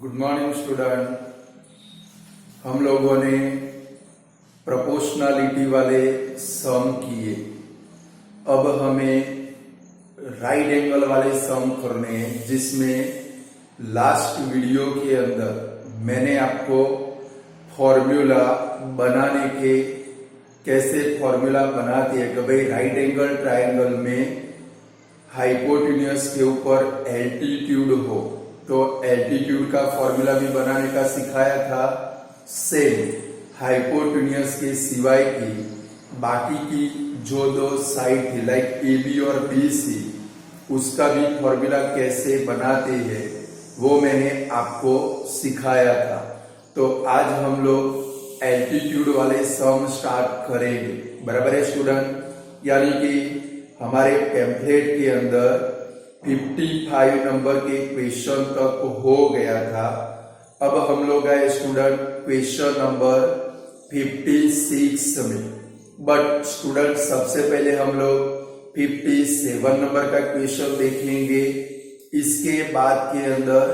Good morning student. हम लोगों ने प्रोपोर्शनलिटी वाले सम किए। अब हमें राइट एंगल वाले सम करने हैं, जिसमें लास्ट वीडियो के अंदर मैंने आपको फॉर्मूला बनाने के कैसे फॉर्मूला बनाते हैं कि भाई राइट एंगल ट्रायंगल में हाइपोटेन्यूज के ऊपर एल्टीट्यूड हो तो एल्टीट्यूड का फॉर्मूला भी बनाने का सिखाया था। सेम हाइपोटेन्यूज के सिवाय की बाकी की जो दो साइड थी लाइक ए बी और बी सी, उसका भी फॉर्मूला कैसे बनाते हैं वो मैंने आपको सिखाया था। तो आज हम लोग एल्टीट्यूड वाले सम स्टार्ट करेंगे, बराबर है स्टूडेंट। यानी कि हमारे टेम्पलेट के अंदर 55 नंबर के क्वेश्चन तक हो गया था। अब हम लोग आए स्टूडेंट क्वेश्चन नंबर 56 में। बट स्टूडेंट सबसे पहले हम लोग 57 नंबर का क्वेश्चन देखेंगे, इसके बाद के अंदर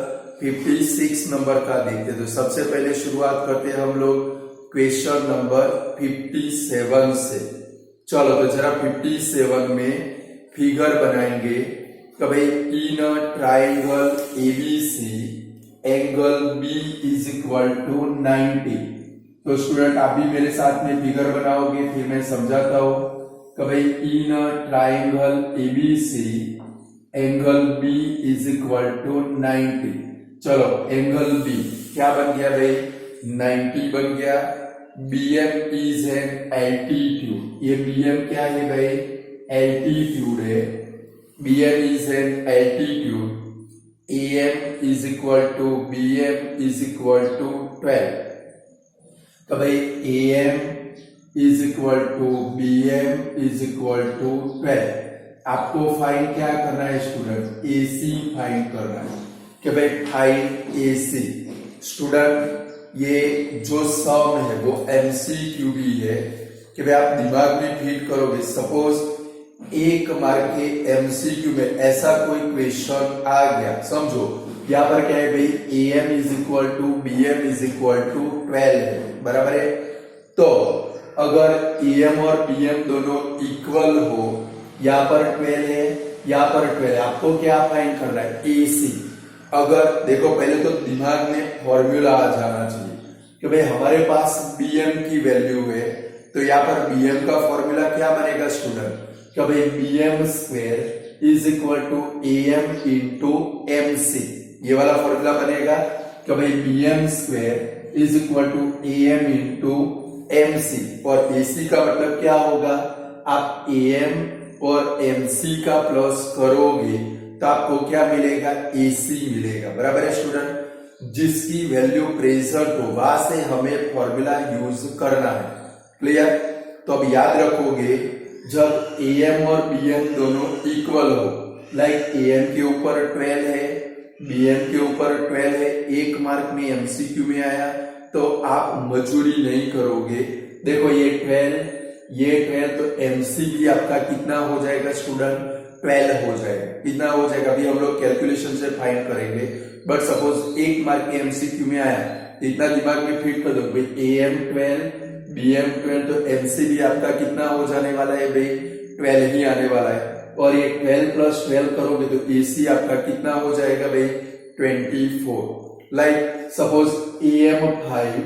56 नंबर का देखते। तो सबसे पहले शुरुआत करते हैं हम लोग क्वेश्चन नंबर 57 से। चलो तो जरा 57 में फिगर बनाएंगे। तो भाई in triangle ABC angle B is equal to 90। तो स्टूडेंट आप भी मेरे साथ में फिगर बनाओगे, फिर मैं समझाता हूं। तो भाई in triangle ABC angle B is equal to 90। चलो एंगल बी क्या बन गया भाई, 90 बन गया। BM इज एन एल्टीट्यूड, ये BM क्या है भाई, एल्टीट्यूड है। BM is an altitude. AM is equal to BM is equal to 12. तो भाई AM is equal to BM is equal to 12। आपको फाइंड क्या करना है स्टूडेंट, AC फाइंड करना है कि भाई फाइंड AC। स्टूडेंट ये जो सम है वो MCQ भी है कि भाई आप दिमाग में फील करोगे। सपोज एक मार्क के एमसीक्यू में ऐसा कोई क्वेश्चन आ गया, समझो यहाँ पर क्या है भाई, AM is equal to BM is equal to 12 है, बराबर है। तो अगर AM और BM दोनों इक्वल हो, यहाँ पर 12 है, यहाँ पर 12 है, आपको क्या फाइंड करना है, AC। अगर देखो पहले तो दिमाग में फॉर्मूला आ जाना चाहिए कि भाई हमारे पास BM की वैल्यू है, तो यहाँ पर BM का फॉर्मूला क्या बनेगा स्टूडेंट, कि भाई BM square is equal to AM into MC। ये वाला फॉर्मूला बनेगा कि भाई BM square is equal to AM into MC। और AC का मतलब क्या होगा, आप AM और MC का प्लस करोगे तो आपको क्या मिलेगा, AC मिलेगा, बराबर है स्टूडेंट। जिसकी वैल्यू प्रेजेंट हो वहां से हमें फॉर्मूला यूज करना है, क्लियर। तो अब याद रखोगे जब AM और BM दोनों इक्वल हो, लाइक AM के ऊपर 12 है, BM के ऊपर 12 है, एक मार्क में MCQ में आया, तो आप मजूरी नहीं करोगे। देखो ये 12 तो MC भी आपका कितना हो जाएगा स्टूडेंट, 12 हो जाएगा। कितना हो जाएगा अभी हम लोग कैलकुलेशन से फाइंड करेंगे। बट सपोज एक मार्क के MCQ में आया, इतना दिमाग में फिट कर दो भाई AM 12 BM 12, तो MC भी आपका कितना हो जाने वाला है भाई, 12 ही आने वाला है। और ये 12 प्लस 12 करोगे तो AC आपका कितना हो जाएगा भाई, 24। लाइक सपोज AM 5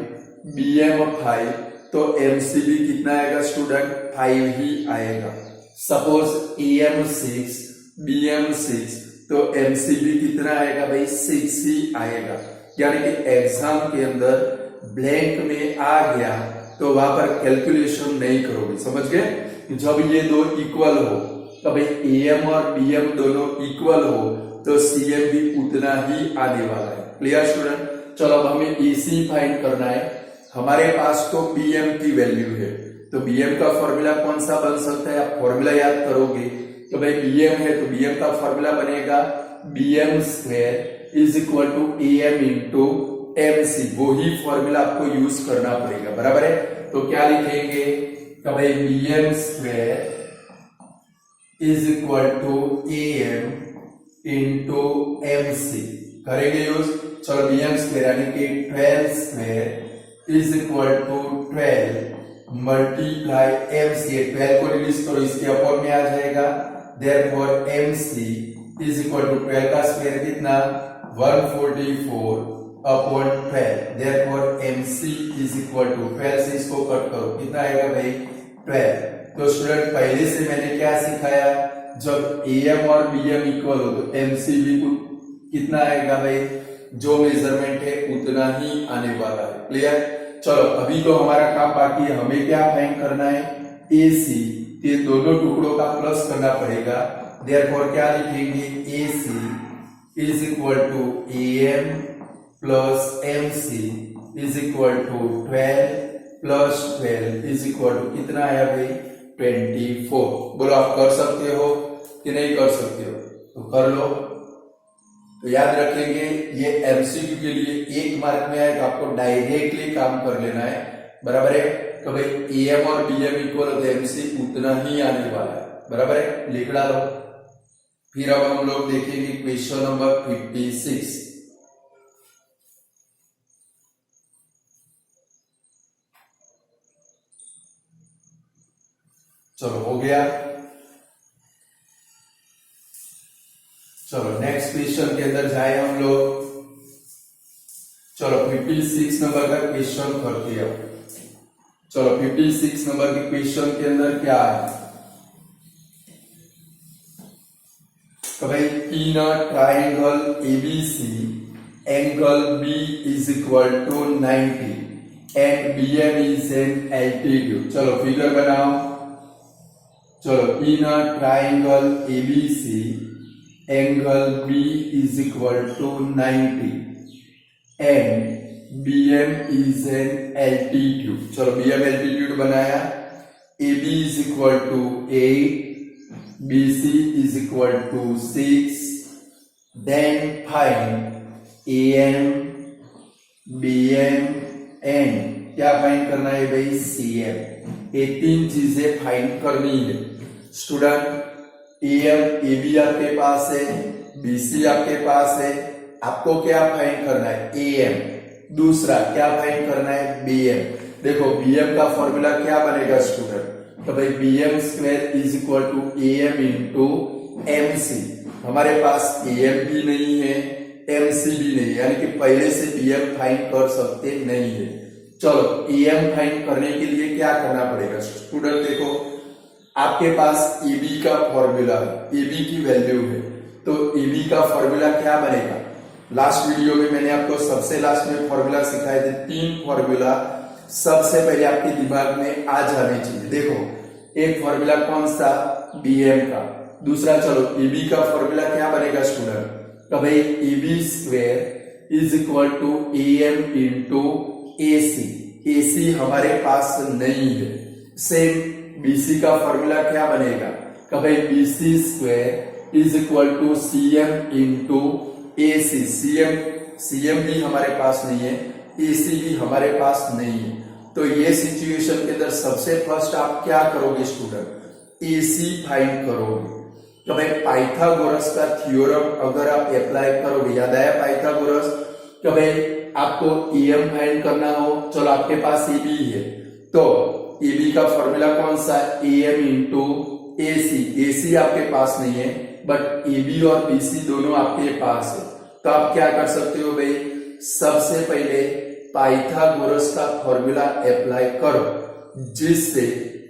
BM 5, तो MC भी कितना आएगा स्टूडेंट, 5 ही आएगा। सपोज AM 6 BM 6, तो MC भी कितना आएगा भाई, 6 ही आएगा। यानी कि एग्जाम के अंदर ब्लैंक में आ गया तो वहां पर कैलकुलेशन नहीं करोगे, समझ गए। जब ये दो इक्वल हो तो भाई AM और BM दोनों इक्वल हो तो CM भी उतना ही आने वाला है, क्लियर स्टूडेंट। चलो अब हमें AC फाइंड करना है। हमारे पास तो BM की वैल्यू है, तो BM का फॉर्मूला कौन सा बन सकता है, आप फॉर्मूला याद करोगे। तो भाई BM है तो BM का फॉर्मूला बनेगा BM square is equal to AM into MC। वो ही फॉर्मूला आपको यूज करना पड़ेगा, बराबर है। तो क्या लिखेंगे, तो भाई BM square is equal to AM into MC करेंगे यूज। चलो bm स्क्वायर यानी कि 12 square is equal to 12 multiply mc। 12 को रिड्यूस करो, इसके अपॉन में आ जाएगा, therefore mc is equal to 12 का स्क्वायर कितना 144 upon 12, therefore mc is equal to 12 से इसको कट करो, कितना आएगा भाई 12। तो स्टूडेंट पहले से मैंने क्या सिखाया, जब am और bm इक्वल हो तो mc भी कितना आएगा भाई, जो मेजरमेंट है उतना ही आने वाला है। क्लियर। चलो अभी तो हमारा काम बाकी है, हमें क्या फाइंड करना है AC, ये दोनों टुकड़ों का प्लस करना पड़ेगा, देयरफॉर क्या लिखेंगे AC is equal to AM plus MC is equal to 12 plus 12 is equal to कितना आया भाई 24। बोलो आप कर सकते हो कि नहीं कर सकते हो, तो कर लो। तो याद रखेंगे ये एमसीक्यू के लिए 1 मार्क में आएगा, आपको डायरेक्टली काम कर लेना है, बराबर है। तो भाई एम और बीएम इक्वल तो एमसी उतना ही आने वाला है, बराबर है, लिख डालो। फिर अब हम लोग देखेंगे क्वेश्चन नंबर 56। चलो हो गया। चलो नेक्स्ट क्वेश्चन के अंदर जाए हम लोग। चलो 56 नंबर का क्वेश्चन करते हैं। चलो 56 नंबर के क्वेश्चन के अंदर क्या है, तो भाई in a triangle ABC angle B is equal to 90 and BM is an altitude. चलो फिगर बनाओ। चलो in a triangle ABC angle B is equal to 90 and BM is an altitude. चलो बीएम एल्टीट्यूड बनाया, AB is equal to 8, BC is equal to 6, then find AM, BM and क्या find करना है भाई CM। ये 3 चीजें find करनी है स्टूडेंट। AM AB आपके पास है, BC आपके पास है, आपको क्या फाइंड करना है AM। दूसरा क्या फाइंड करना है BM। देखो BM का फॉर्मूला क्या बनेगा स्टूडेंट, तो भाई BM square is equal to AM into MC। हमारे पास AM भी नहीं है, MC भी नहीं है, यानी कि पहले से BM फाइंड कर सकते नहीं है। चलो AM फाइंड करने के लिए क्या करना पड़ेगा स्टूडेंट, देखो आपके पास AB का फॉर्मूला है, AB की वैल्यू है, तो AB का फॉर्मूला क्या बनेगा। लास्ट वीडियो में मैंने आपको सबसे लास्ट में फॉर्मूला सिखाए थे, 3 फॉर्मूला सबसे पहले आपके दिमाग में आ जाने चाहिए। देखो एक फॉर्मूला कौन सा, BM का। दूसरा चलो AB का फॉर्मूला क्या बनेगा स्टूडेंट, तो भाई AB square is equal to AM into AC। AC हमारे पास नहीं है। सेम BC का फॉर्मूला क्या बनेगा, तो भाई BC square is equal to CM into AC। CM भी हमारे पास नहीं है, AC भी हमारे पास नहीं है। तो ये सिचुएशन के अंदर सबसे फर्स्ट आप क्या करोगे स्टूडेंट, AC फाइंड करोगे। तो भाई पाइथागोरस का थ्योरम अगर आप अप्लाई करोगे, याद आया पाइथागोरस, तो भाई आपको AM फाइंड करना हो, चलो आपके पास AB है, तो AB का फॉर्मूला कौन सा, AM इंटू AC। AC आपके पास नहीं है, बट AB और BC दोनों आपके पास है। तो आप क्या कर सकते हो भाई, सबसे पहले पाइथागोरस का फॉर्मूला अप्लाई करो, जिससे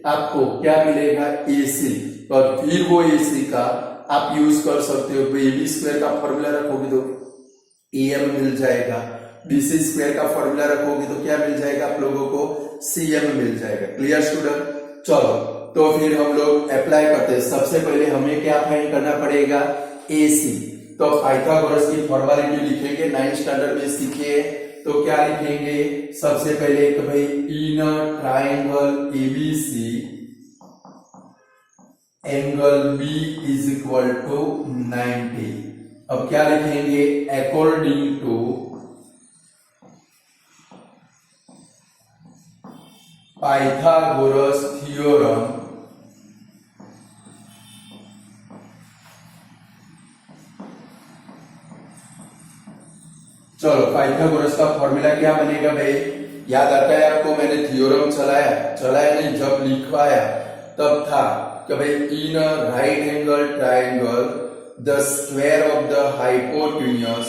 आपको क्या मिलेगा AC, और फिर वो AC का आप यूज कर सकते हो। AB स्क्वायर का फॉर्मूला रखोगे तो AM मिल जाएगा, BC स्क्वायर का फॉर्मूला रखोगे तो क्या मिल जाएगा आप लोगों को, CM मिल जाएगा। Clear student. चलो तो फिर हम लोग अप्लाई करते हैं। सबसे पहले हमें क्या फाइंड करना पड़ेगा, AC। तो पाइथागोरस की फॉर्मेलिटी लिखेंगे, 9th स्टैंडर्ड में सीखे, तो क्या लिखेंगे सबसे पहले, तो भाई in a triangle ABC angle B is equal to 90। अब क्या लिखेंगे, अकॉर्डिंग टू पाइथागोरस थ्योरम चलो पाइथागोरस का फॉर्मूला क्या बनेगा भाई, याद आता है आपको, मैंने थ्योरम चलाया नहीं, जब लिखवाया तब था कि भाई in a right angle triangle the square of the hypotenuse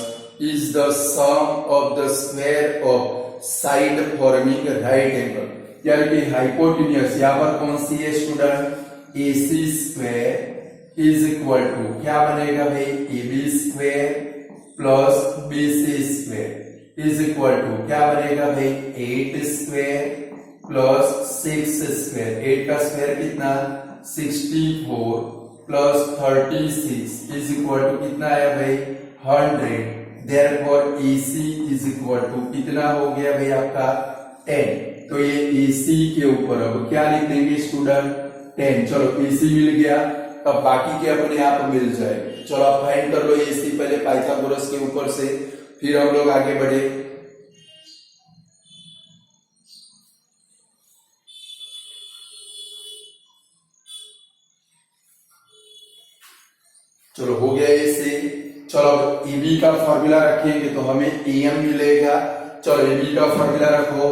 is the sum of the square of side forming right angle, यानी कि हाइपोटेन्यूज यहाँ पर कौन सी है student, AC square is equal to क्या बनेगा भाई, AB square plus BC square is equal to क्या बनेगा भाई, 8 स्क्वायर प्लस 6 स्क्वायर, 8 का स्क्वायर कितना 64 प्लस 36 इज इक्वल टू कितना है भाई 100, therefore AC is equal to कितना हो गया भाई आपका 10, तो ये AC के ऊपर अब क्या लिख देंगे स्टूडेंट 10, चलो AC मिल गया, अब बाकी के अपने आप मिल जाएगा। चलो आप फाइंड कर लो AC पहले पाइथागोरस के ऊपर से, फिर हम लोग आगे बढ़े। चलो हो गया AC, चलो अब AB का फॉर्मूला रखेंगे तो हमें AM मिलेगा। चलो AB का फॉर्मूला रखो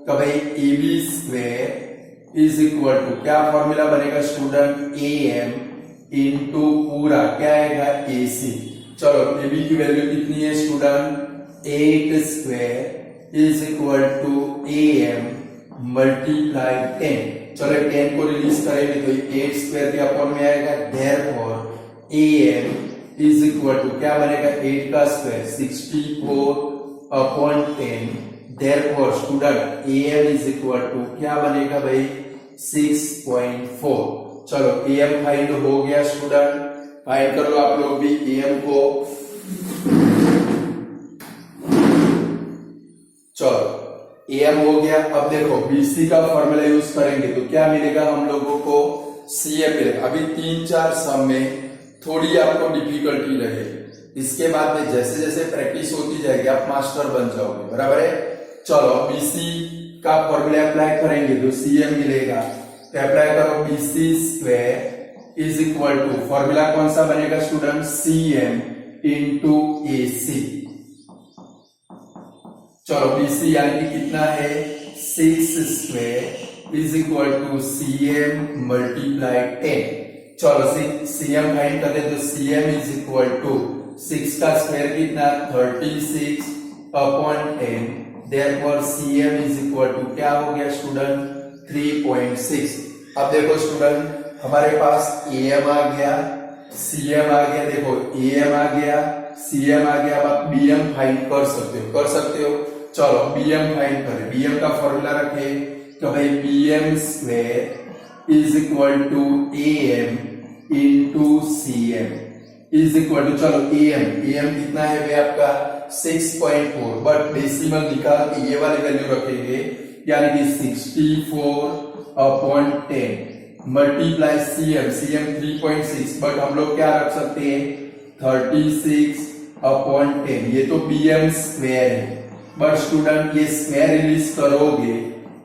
तो भाई AB square is equal to क्या फॉर्मूला बनेगा स्टूडेंट, AM इंटू पूरा क्या आएगा AC। चलो AB की वैल्यू कितनी है student, 8 square is equal to AM multiply 10। चलो 10 को रिलीज करेंगे तो 8 स्क्वायर के अपॉन में आएगा, therefore AM is equal to क्या बनेगा 8 का square 64 upon 10, therefore student AM is equal to क्या बनेगा भाई 6.4। चलो AM फाइंड हो गया स्टूडेंट, फाइंड कर लो आप लोग भी AM को। चलो AM हो गया, अब देखो BC का फॉर्मूला यूज करेंगे तो क्या मिलेगा हम लोगों को, CM मिलेगा। अभी 3-4 सम में थोड़ी आपको डिफिकल्टी रहेगी, इसके बाद में जैसे जैसे प्रैक्टिस होती जाएगी आप मास्टर बन जाओगे, बराबर है। चलो BC का फॉर्मूला अप्लाई करेंगे तो CM मिलेगा, तो अप्लाई करो BC square is equal to formula कौन सा बनेगा स्टूडेंट, CM इंटू AC। चलो BC यानी कि कितना है 6 square is equal to CM multiply 10। चलो CM फाइंड करते तो CM इज इक्वल टू 6 का स्क्वायर कितना 36 upon 10, therefore CM is equal to क्या हो गया स्टूडेंट 3.6। अब देखो स्टूडेंट हमारे पास AM आ गया, CM आ गया, देखो AM आ गया, CM आ गया, अब आप BM फाइंड कर सकते हो। चलो BM फाइंड करें, BM का फॉर्मूला रखे तो भाई BM square is equal to AM into CM is equal to, चलो AM कितना है भाई आपका 6.4, बट डेसिमल निकाल के ये वाली वैल्यू रखेंगे यानी कि 64 अपॉन 10 मल्टीप्लाई CM 3.6, बट हम लोग क्या रख सकते हैं 36 अपॉन 10, ये तो BM स्क्वायर है, बट स्टूडेंट ये स्क्वायर रिलीज करोगे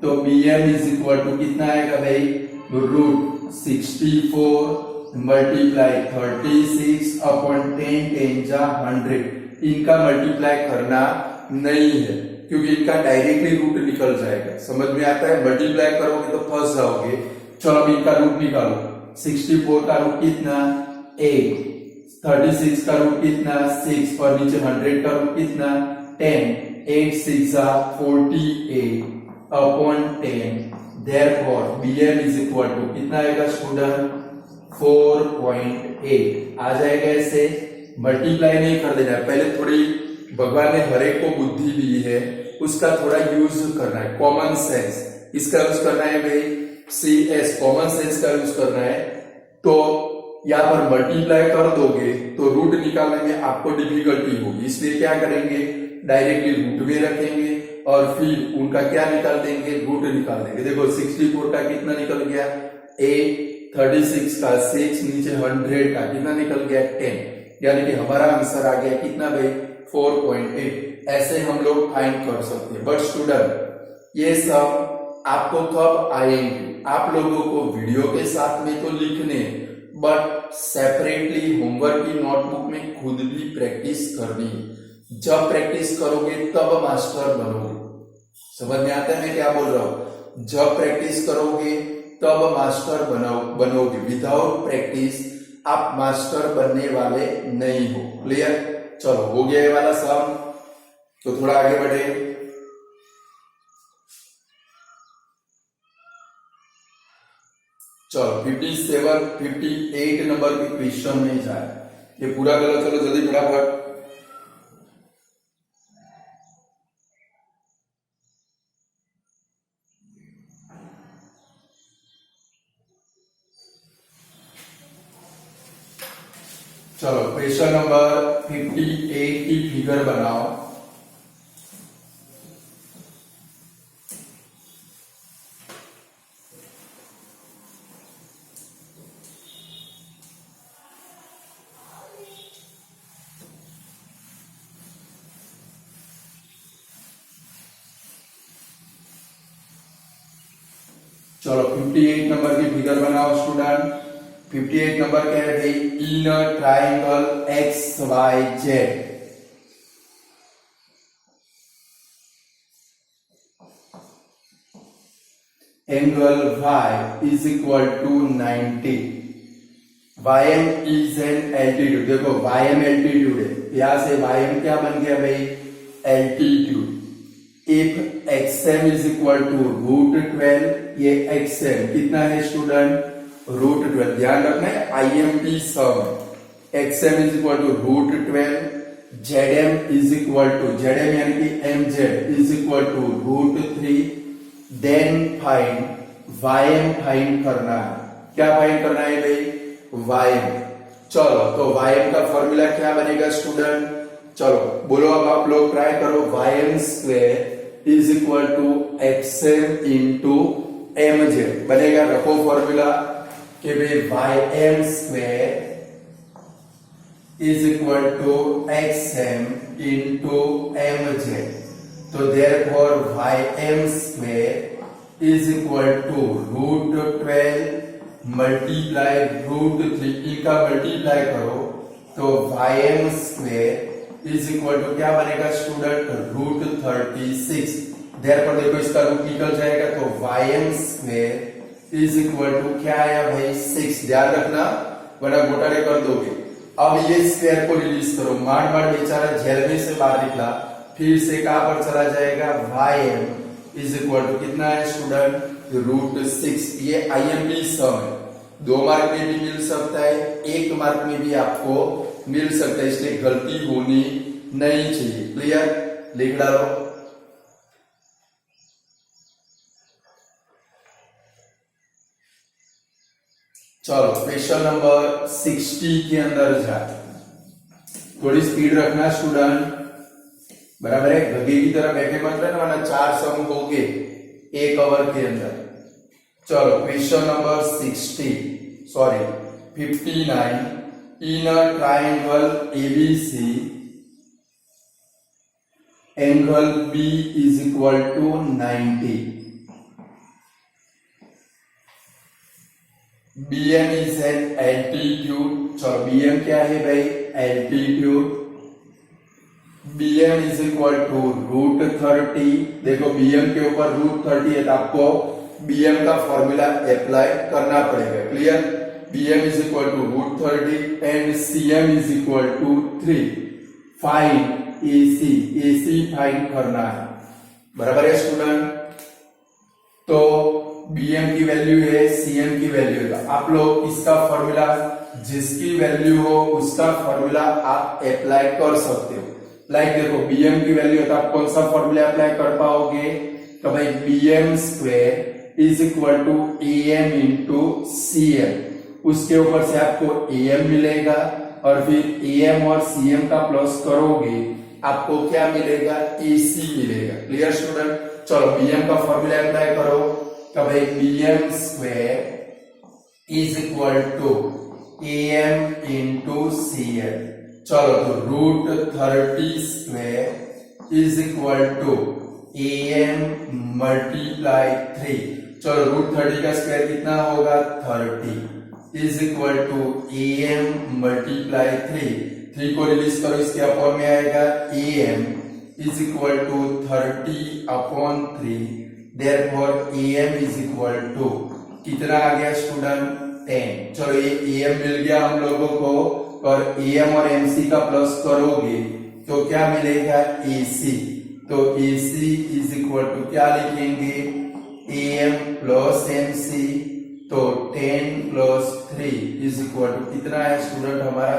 तो BM इज इक्वल टू कितना आएगा भाई रूट 64 मल्टीप्लाई 36 अपॉन 10 जा 100। इनका मल्टीप्लाई करना नहीं है क्योंकि इनका डायरेक्टली रूट निकल जाएगा, समझ में आता है, मल्टीप्लाई करोगे तो फंस जाओगे। चलो अब इनका रूट निकालो, 64 का रूट कितना 8, 36 का रूट कितना 6 और नीचे 100 का रूट कितना 10, 8 6 48 upon 10, therefore BM is equal to कितना आएगा स्टूडेंट 4.8 आ जाएगा। ऐसे मल्टीप्लाई नहीं कर देना है, पहले थोड़ी भगवान ने हर एक को बुद्धि दी है, उसका थोड़ा यूज करना है, कॉमन सेंस इसका यूज करना है भाई, CS कॉमन सेंस का यूज करना है। तो यहाँ पर मल्टीप्लाई कर दोगे तो रूट निकालने में आपको डिफिकल्टी होगी, इसलिए क्या करेंगे डायरेक्टली रूट में रखेंगे और फिर उनका क्या निकाल देंगे रूट निकाल देंगे। देखो 64 का कितना निकल गया 8, 36 का 6, नीचे 100 का कितना निकल गया 10, यानी कि हमारा आंसर आ गया कितना भाई 4.8। ऐसे हम लोग फाइंड कर सकते हैं। बट स्टूडेंट ये सब आपको कब आएंगे, आप लोगों को वीडियो के साथ में तो लिखने, बट सेपरेटली होमवर्क की नोटबुक में खुद भी प्रैक्टिस करनी है। जब प्रैक्टिस करोगे तब मास्टर बनोगे। समझ में आता है मैं क्या बोल रहा हूं? जब प्रैक्टिस करोगे तब मास्टर बनोगे। विदाउट प्रैक्टिस आप मास्टर बनने वाले नहीं हो। क्लियर? चलो, हो गया ये वाला सम, तो थोड़ा आगे बढ़े। चलो 57, 58 नंबर के क्वेश्चन में जाए। ये पूरा करो, चलो जल्दी फटाफट। चलो क्वेश्चन नंबर 58 की फिगर बनाओ। चलो 58 नंबर की फिगर बनाओ स्टूडेंट। 58 नंबर कह रहे in triangle X Y Z, angle y is equal to 90। Ym is an altitude. देखो Ym एल्टीट्यूड है, यहां से Ym क्या बन गया भाई? Altitude. If xm is equal to √12, ये xm कितना है स्टूडेंट? √12। ध्यान रखना है IMP सम है। xm is equal to √12, zm is equal to zm यानी कि mz is equal to √3। Then find ym find करना है। क्या फाइंड करना है भाई? ym। चलो तो ym का फॉर्मूला क्या बनेगा स्टूडेंट? चलो बोलो, अब आप लोग ट्राई करो। ym square is equal to xm into mz बनेगा। रखो फॉर्मूला कि भाई ym square is equal to xm into mz। तो therefore ym square is equal to √12 multiply √3, इनका मल्टीप्लाई करो तो ym square is equal to क्या बनेगा स्टूडेंट? √36। देयरफॉर देखो इसका रूट निकल जाएगा तो ym square is equal to क्या आया भाई? 6। ध्यान रखना वरना घोटाले कर दोगे। अब ये स्क्वायर को रिलीज करो। मार बेचारा जेल में से बाहर निकला, फिर से कहां पर चला जाएगा? ym इज इक्वल टू कितना है स्टूडेंट? √6। ये IMP सम है। 2 मार्क में भी मिल सकता है, 1 मार्क में भी आपको मिल सकता है, इसलिए गलती होनी नहीं चाहिए। क्लियर? लिख डालो। चलो क्वेश्चन नंबर 60 के अंदर जाए। थोड़ी स्पीड रखना स्टूडेंट, बराबर है? गगे की तरह बैठे मत रहना वरना 4 सम हो गए 1 आवर के अंदर। चलो question number 59 in a triangle ABC angle B is equal to 90। BM is an altitude. चलो BM क्या है भाई? Altitude. BM is equal to √30। देखो BM के ऊपर √30 है तो आपको BM का फॉर्मूला अप्लाई करना पड़ेगा। Clear? BM is equal to √30 and CM is equal to 3। Find AC find करना है। बराबर है स्टूडेंट? तो BM की वैल्यू है, CM की वैल्यू है। आप लोग इसका फॉर्मूला, जिसकी वैल्यू हो उसका फॉर्मूला आप अप्लाई कर सकते हो। लाइक देखो BM की वैल्यू है तो आप कौन सा फॉर्मूला अप्लाई कर पाओगे? तो भाई BM square is equal to AM into CM। उसके ऊपर से आपको AM मिलेगा और फिर AM और CM का प्लस करोगे आपको क्या मिलेगा? AC मिलेगा। Clear student? चलो BM का फॉर्मूला अप्लाई करो तो भाई BM square is equal to AM into CM। चलो तो √30 square is equal to AM multiply 3। चलो √30 का स्क्वायर कितना होगा? 30। Is equal to am multiply 3 को रिलीज करो, इसके अपॉन में आएगा am is equal to 30/3, therefore am is equal to कितना आ गया स्टूडेंट 10। चलो ये am मिल गया हम लोगों को, और am और mc का प्लस करोगे तो क्या मिलेगा ac, तो ac इज इक्वल टू क्या लिखेंगे am प्लस mc, तो 10 प्लस 3 इज इक्वल टू कितना है स्टूडेंट हमारा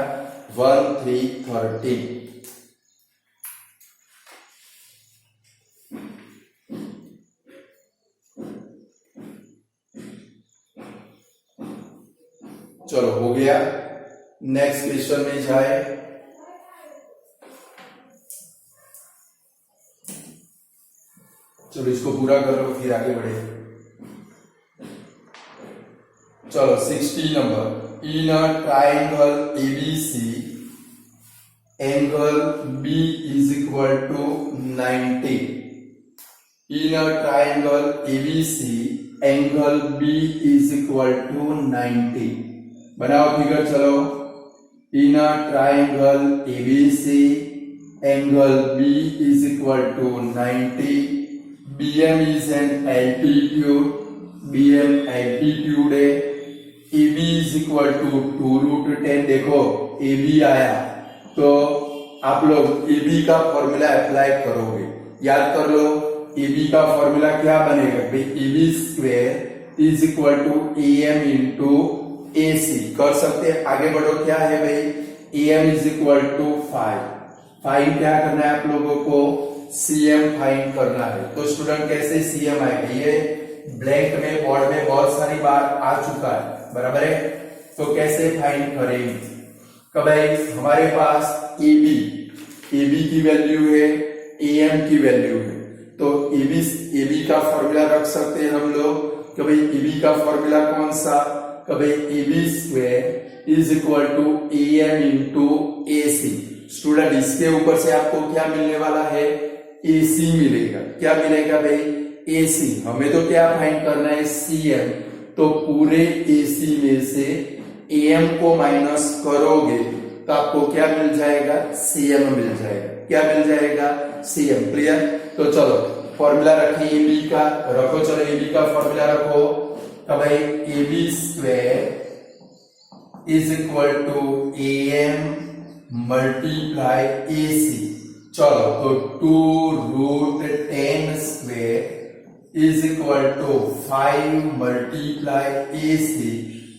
1330। चलो हो गया, नेक्स्ट क्वेश्चन में जाए। चलो इसको पूरा कर लो फिर आगे बढ़े। चलो 60 number, in a triangle ABC angle B is equal to 90। In a triangle ABC angle B is equal to 90। बनाओ फिगर, चलो। In a triangle ABC angle B is equal to 90। BM is an altitude, BM altitude है, AB is equal to 2√10। देखो AB आया तो आप लोग AB का formula apply करोगे, याद कर लो AB का फॉर्मूला क्या बनेगा भाई, AB square is equal to AM into AC। कर सकते हैं, आगे बढ़ो। क्या है भाई, AM is equal to 5। Find क्या करना है आप लोगों को, CM फाइंड करना है। तो स्टूडेंट कैसे CM आएगा, ये ब्लैंक में बोर्ड में बहुत सारी बार आ चुका है, बराबर है। तो कैसे फाइंड करेंगे, कब भाई हमारे पास AB की वैल्यू है, AM की वैल्यू है, तो AB का फॉर्मूला रख सकते हैं हम लोग। कभी AB का फॉर्मूला कौन सा, कभी AB square is equal to AM into AC। Student इसके ऊपर से आपको क्या मिलने वाला है, AC मिलेगा। क्या मिलेगा भाई, AC। हमें तो क्या फाइंड करना है, CM। तो पूरे AC में से AM को माइनस करोगे तो आपको क्या मिल जाएगा, CM मिल जाएगा। क्या मिल जाएगा, CM। क्लियर। तो चलो फॉर्मूला रखें AB का, रखो। चलो AB का फॉर्मूला रखो। तो भाई AB square is equal to AM multiply AC। चलो तो 2√10 square is equal to 5 multiply AC।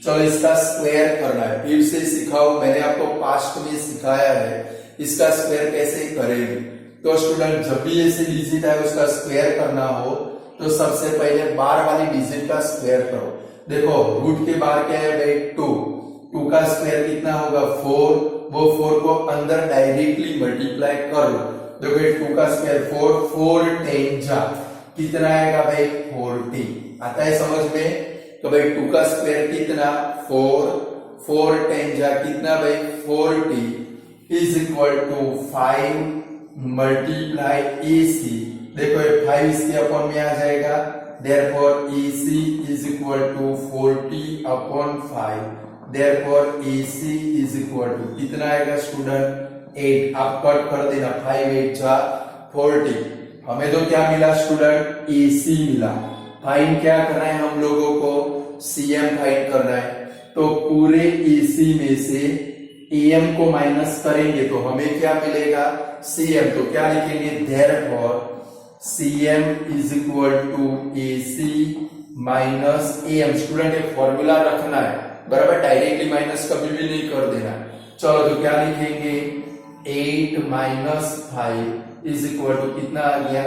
चलो इसका स्क्वायर करना है, फिर से सिखाओ, मैंने आपको पास्ट में सिखाया है इसका स्क्वायर कैसे करेंगे। तो स्टूडेंट जब भी ऐसे डिजिट है उसका स्क्वायर करना हो तो सबसे पहले बार वाली डिजिट का स्क्वायर करो। देखो रूट के बाहर क्या है भाई, 2 का स्क्वायर कितना होगा 4, वो 4 को अंदर डायरेक्टली मल्टीप्लाई कर लो। देखो 2 का स्क्वायर 4 10 जा कितना आएगा भाई 40। आता है समझ में। तो भाई 2 का स्क्वायर कितना 4 10 जा कितना भाई 40 is equal to 5 multiply AC। देखो ये 5 इसके अपॉन में आ जाएगा, therefore AC is equal to 40/5। Therefore AC is equal to कितना आएगा स्टूडेंट 8। आप कट कर देना, 5 8 जा 40। हमें तो क्या मिला स्टूडेंट, AC मिला। फाइंड क्या करना है हम लोगों को, CM फाइंड करना है। तो पूरे AC में से AM को माइनस करेंगे तो हमें क्या मिलेगा, CM। तो क्या लिखेंगे, therefore CM is equal to AC minus AM। Student ये फॉर्मूला रखना है, बराबर, डायरेक्टली माइनस कभी भी नहीं कर देना। चलो तो क्या लिखेंगे, 8 माइनस 5 इज इक्वल टू कितना आ गया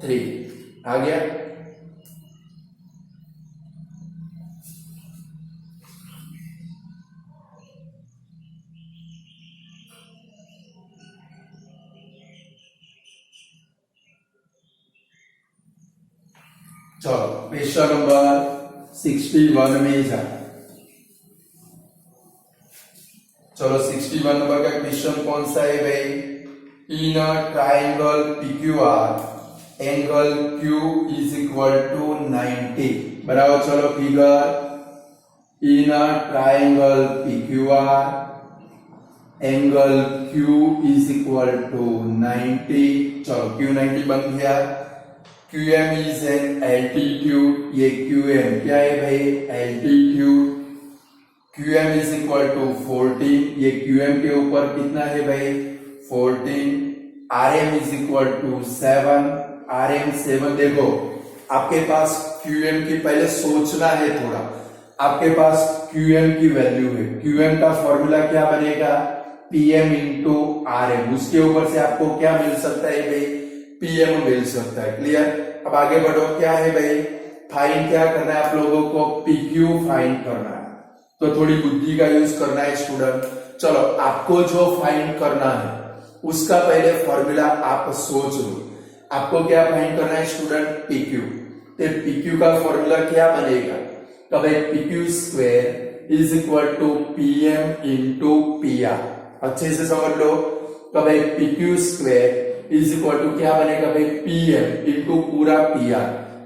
3 आ गया। चलो क्वेश्चन नंबर 61 में जा। चलो 61 नंबर का क्वेश्चन कौन सा है भाई, in a triangle PQR angle Q is equal to 90। बनाओ चलो figure. In a triangle PQR angle Q is equal to 90। चलो Q 90 बन गया। QM इज एन एल्टीट्यूड, ये QM क्या है भाई, altitude. QM is equal to 14, ये QM के ऊपर कितना है भाई 14। RM is equal to 7, RM 7। देखो आपके पास QM की पहले सोचना है थोड़ा, आपके पास QM की वैल्यू है, QM का फॉर्मूला क्या बनेगा PM इंटू RM, उसके ऊपर से आपको क्या मिल सकता है भाई PM मिल सकता है। क्लियर। अब आगे बढ़ो, क्या है भाई फाइंड क्या करना है आप लोगों को, PQ फाइंड करना है, तो थोड़ी बुद्धि का यूज करना है स्टूडेंट। चलो आपको जो फाइंड करना है उसका पहले फॉर्मूला आप सोच लो। आपको क्या फाइंड करना है स्टूडेंट, PQ। तो PQ का फॉर्मूला क्या बनेगा, तो भाई PQ square is equal to PM into PR। अच्छे से समझ लो, तो भाई PQ square is equal to क्या बनेगा भाई PM इंटू पूरा PR।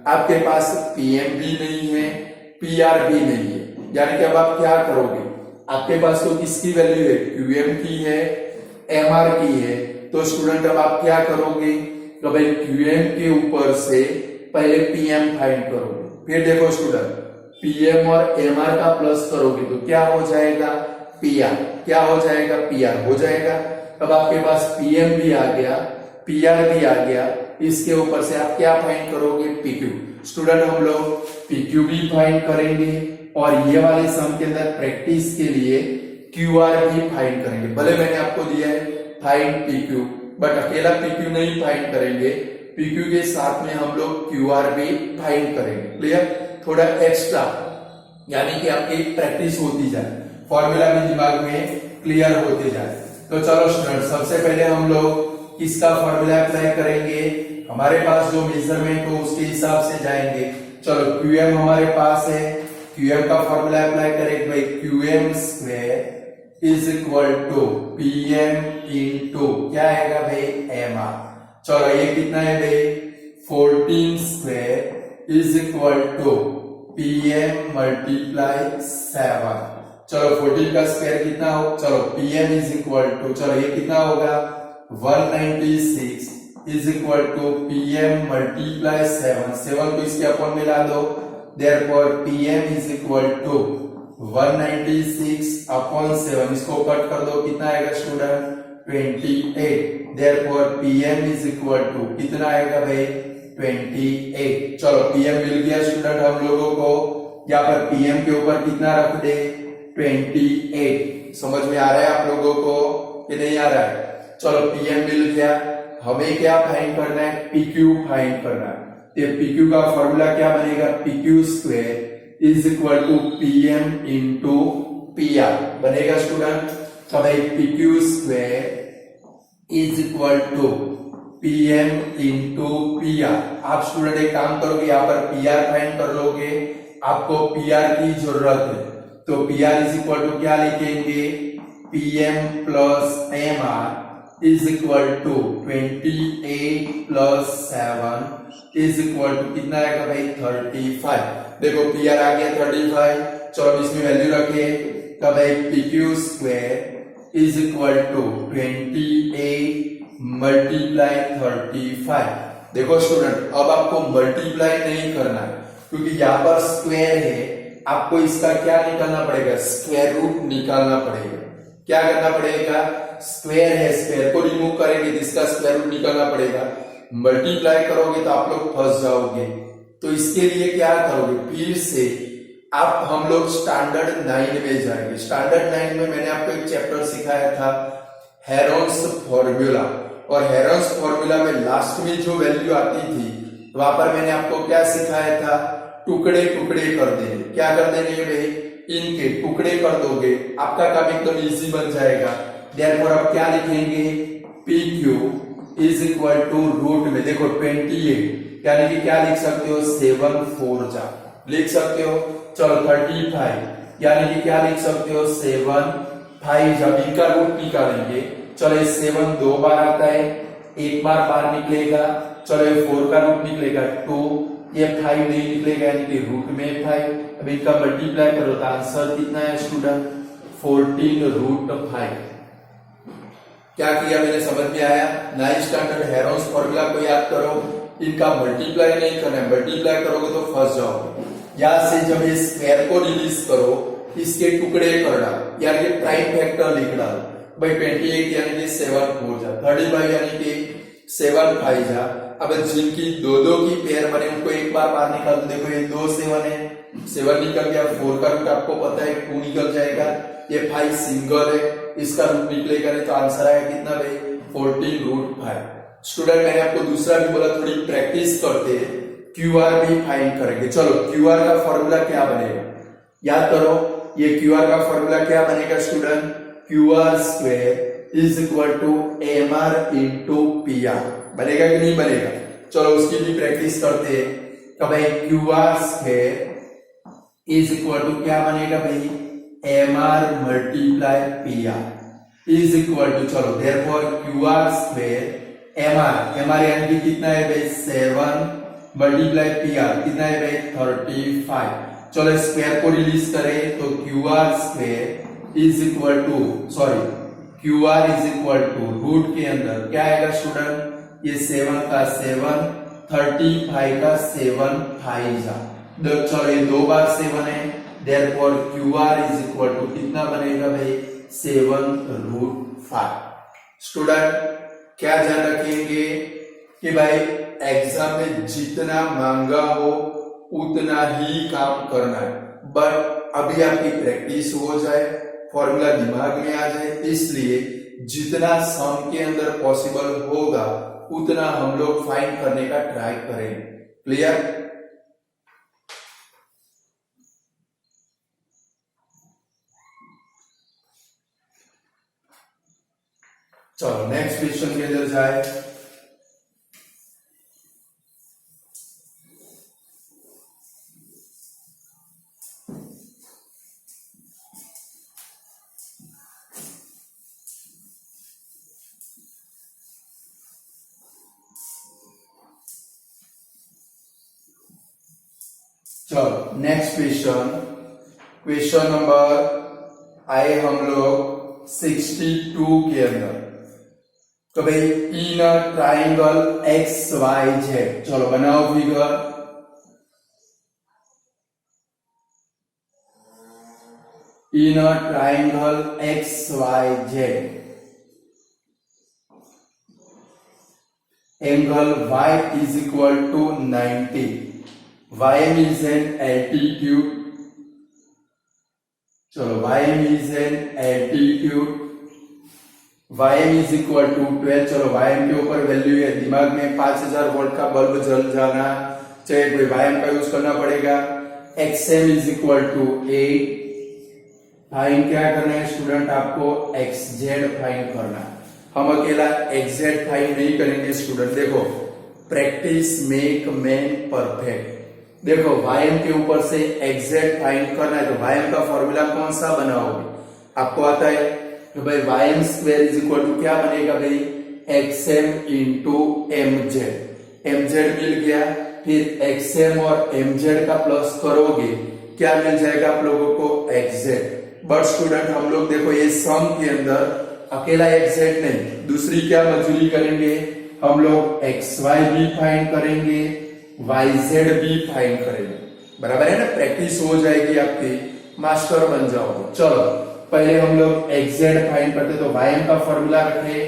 आपके पास PM भी नहीं है, PR भी नहीं है, यानी कि अब आप क्या करोगे, आपके पास तो किसकी वैल्यू है, QM की है, MR की है। तो स्टूडेंट अब आप क्या करोगे, तो भाई QM के ऊपर से पहले PM फाइंड करोगे, फिर देखो स्टूडेंट PM और MR का प्लस करोगे तो क्या हो जाएगा PR, क्या हो जाएगा PR हो जाएगा। अब आपके पास PM भी आ गया, PR भी आ गया, इसके ऊपर से आप क्या फाइंड करोगे PQ। स्टूडेंट हम लोग PQ भी फाइंड करेंगे और ये वाले सम के अंदर प्रैक्टिस के लिए QR भी फाइंड करेंगे। भले मैंने आपको दिया है फाइंड PQ, बट अकेला PQ नहीं फाइंड करेंगे, PQ के साथ में हम लोग QR भी फाइंड करेंगे। क्लियर। थोड़ा एक्स्ट्रा यानी कि आपकी प्रैक्टिस होती जाए, फॉर्मूला भी दिमाग में क्लियर होते जाए। तो चलो स्टूडेंट सबसे पहले हम लोग किसका फॉर्मूला अप्लाई करेंगे, हमारे पास जो मेजरमेंट हो उसके हिसाब से जाएंगे। चलो QM हमारे पास है, QM का फॉर्मूला अप्लाई करेंगे भाई QM square is equal to PM into क्या आएगा भाई MR। चलो ये कितना है भाई 14 square is equal to PM multiply 7। चलो 14 का स्क्वायर कितना हो, चलो PM इज इक्वल टू, चलो ये कितना होगा 196 is equal to PM multiply 7, 7 को इसके अपॉन में ला दो, therefore PM is equal to 196 upon 7, इसको कट कर दो कितना आएगा student 28, therefore PM is equal to कितना आएगा भाई 28। चलो PM मिल गया स्टूडेंट हम लोगों को, यहाँ पर PM के ऊपर कितना रख दे 28। समझ में आ रहा है आप लोगों को कि नहीं आ रहा है। चलो PM मिल गया, हमें क्या फाइंड करना है PQ फाइंड करना है। तो PQ का फॉर्मूला क्या बनेगा, PQ square is equal to PM into PR बनेगा स्टूडेंट। तो भाई PQ square is equal to PM into PR। आप स्टूडेंट एक काम करोगे, यहाँ पर PR फाइंड कर लोगे, आपको PR की जरूरत है, तो PR इज इक्वल टू क्या लिखेंगे PM plus MR is equal to 28 plus 7 is equal to कितना आएगा भाई 35। देखो PR आ गया 35, चलो इसमें वैल्यू रखे, तो भाई PQ square is equal to 28 multiply 35। देखो स्टूडेंट अब आपको मल्टीप्लाई नहीं करना है क्योंकि यहाँ पर स्क्वायर है, आपको इसका क्या निकालना पड़ेगा, स्क्वायर रूट निकालना पड़ेगा। क्या करना पड़ेगा, स्क्वायर है, स्क्वायर को रिमूव करेंगे तो इसका स्क्वायर रूट निकालना पड़ेगा। मल्टीप्लाई करोगे तो आप लोग फंस जाओगे, तो इसके लिए क्या करोगे, फिर से आप हम लोग स्टैंडर्ड 9 में जाएंगे। स्टैंडर्ड 9 में मैंने आपको एक चैप्टर सिखाया था हेरोन्स फॉर्मूला, और हेरोन्स फॉर्मूला में लास्ट में जो वैल्यू आती थी वहां पर मैंने आपको क्या सिखाया था, टुकड़े टुकड़े कर देंगे। क्या कर देंगे भाई, इनके टुकड़े कर दोगे, आपका काम एकदम इजी बन जाएगा। देयरफॉर आप क्या लिखेंगे, PQ is equal to root में देखो 28, यानी कि क्या लिख सकते हो 7 4 जा लिख सकते हो। चलो 35, यानी कि क्या लिख सकते हो 7 5 जब इनका रूट निकालेंगे, चलो ये 7 2 बार आता है, एक बार बाहर निकलेगा, चलो ये 4 का रूट निकलेगा 2, ये 5 नहीं निकलेगा यानी कि रूट में 5। अब इनका मल्टीप्लाई करो तो आंसर कितना है स्टूडेंट 14√5। क्या किया मैंने समझ में आया? 9th स्टैंडर्ड हेरोन्स फॉर्मूला को याद करो, इनका मल्टीप्लाई नहीं करना है, मल्टीप्लाई करोगे तो फंस जाओगे। यहां से जब ये स्क्वायर को रिलीज करो, इसके टुकड़े करना, यानी कि प्राइम फैक्टर लिख डालो भाई 28 यानी कि 7 4 जा, 35 यानी कि 7 5 जा। अब जिनकी दो दो की पेयर बने उनको एक बार बाहर निकाल दो, देखो ये 2 7 है, 7 निकल गया, 4 का रूट आपको पता है 2 निकल जाएगा, ये 5 सिंगल है, इसका रूट निकलेगा नहीं तो आंसर आएगा कितना भाई 14√5। स्टूडेंट मैंने आपको दूसरा भी बोला थोड़ी प्रैक्टिस करते हैं, क्यूआर भी फाइंड करेंगे। चलो क्यूआर का फॉर्मूला क्या बनेगा याद करो, ये क्यूआर का फॉर्मूला क्या बनेगा student, QR square is equal to MR into PR, बनेगा कि नहीं बनेगा? चलो उसकी भी प्रैक्टिस करते हैं। तो भाई QR square is equal to क्या बनेगा भाई, MR multiply PR is equal to, चलो देयरफॉर क्यूआर स्क्वायर एमआर यानी कि कितना है भाई 7 मल्टीप्लाई पीआर कितना है भाई 35। चलो स्क्वायर को रिलीज करें तो QR square is equal to QR is equal to root के अंदर क्या आएगा स्टूडेंट, ये 7 का 7 35 का 7 5 जा, चलो ये 2 बार 7 है, therefore QR is equal to कितना बनेगा भाई 7√5। स्टूडेंट क्या ध्यान रखेंगे कि भाई एग्जाम में जितना मांगा हो उतना ही काम करना है, बट अभी आपकी प्रैक्टिस हो जाए, फॉर्मूला दिमाग में आ जाए, इसलिए जितना सम के अंदर पॉसिबल होगा उतना हम लोग फाइंड करने का ट्राई करें। क्लियर? चलो नेक्स्ट क्वेश्चन के अंदर जाए। चलो नेक्स्ट क्वेश्चन नंबर आए हम लोग 62 के अंदर। तो भाई in triangle X Y Z, चलो बनाओ figure. In triangle X Y Z, angle y is equal to 90, ym is an altitude, चलो ym is an altitude, ym is equal to 12, चलो ym के ऊपर वैल्यू है, दिमाग में 5000 वोल्ट का बल्ब जल जाना चाहिए, कोई ym का यूज करना पड़ेगा। xm is equal to 8, find क्या करना है स्टूडेंट, आपको xz फाइंड करना है। हम अकेला एग्जैक्ट फाइंड नहीं करेंगे स्टूडेंट, देखो प्रैक्टिस मेक मैन परफेक्ट। देखो वायम के ऊपर से एग्जैक्ट फाइंड करना है तो वायम का फॉर्मूला कौन सा बनाओगे, आपको आता है तो भाई वायम स्क्वायर इज इक्वल टू क्या बनेगा भाई एक्सएम इंटू एमजेड, एमजेड मिल गया, फिर एक्सएम और एमजेड का प्लस करोगे क्या मिल जाएगा आप लोगों को एक्जेड। बट स्टूडेंट हम लोग देखो ये सम के अंदर अकेला एक्जेड नहीं, दूसरी क्या मजूरी करेंगे हम लोग, एक्स वाई भी फाइंड करेंगे, वाई जेड भी फाइंड करेंगे, बराबर है ना। प्रैक्टिस हो जाएगी आपकी, मास्टर बन जाओगे। चलो पहले हम लोग एक्जेड फाइंड करते, तो वाई एम का फॉर्मूला रखे,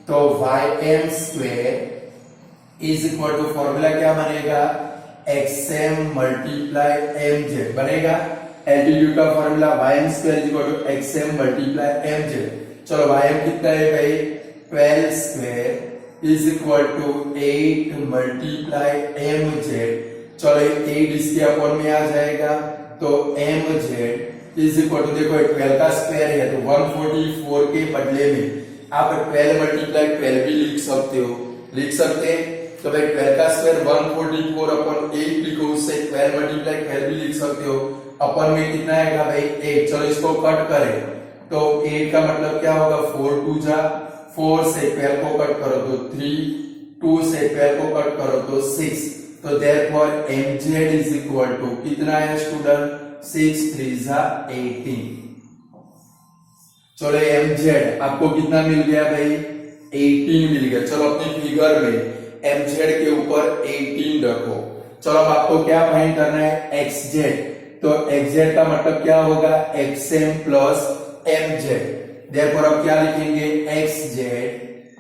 तो Y M square is equal to formula क्या बनेगा, X M multiply M Z बनेगा। एल्टीट्यूड का formula Y M square is equal to X M multiply M Z. चलो वाई एम कितना है भाई 12 square is equal to 8 multiply M Z. चलो 8 इसके अपॉन में आ जाएगा, तो M Z is equal to, देखो 12 का स्क्वायर है तो 144 के बदले में आप 12 मल्टीप्लाई 12 भी लिख सकते हैं। तो भाई 12 का स्क्वायर 144 अपॉन 8 लिखो, उससे 12 मल्टीप्लाई 12 भी लिख सकते हो। अपॉन में कितना आएगा भाई 8, चलो इसको कट करें तो 8 का मतलब क्या होगा 4 2 जा, 4 से 12 को कट करो तो 3, 2 से 12 को कट करो तो 6, तो therefore mz is equal to कितना है स्टूडेंट 6 3 जा 18। चलो mz आपको कितना मिल गया भाई? 18 मिल गया। चलो अपनी फिगर में mz के ऊपर 18 रखो। चलो अब आपको क्या फाइंड करना है? xz। तो xz का मतलब क्या होगा? xm plus mz। देयरफॉर अब क्या लिखेंगे? xz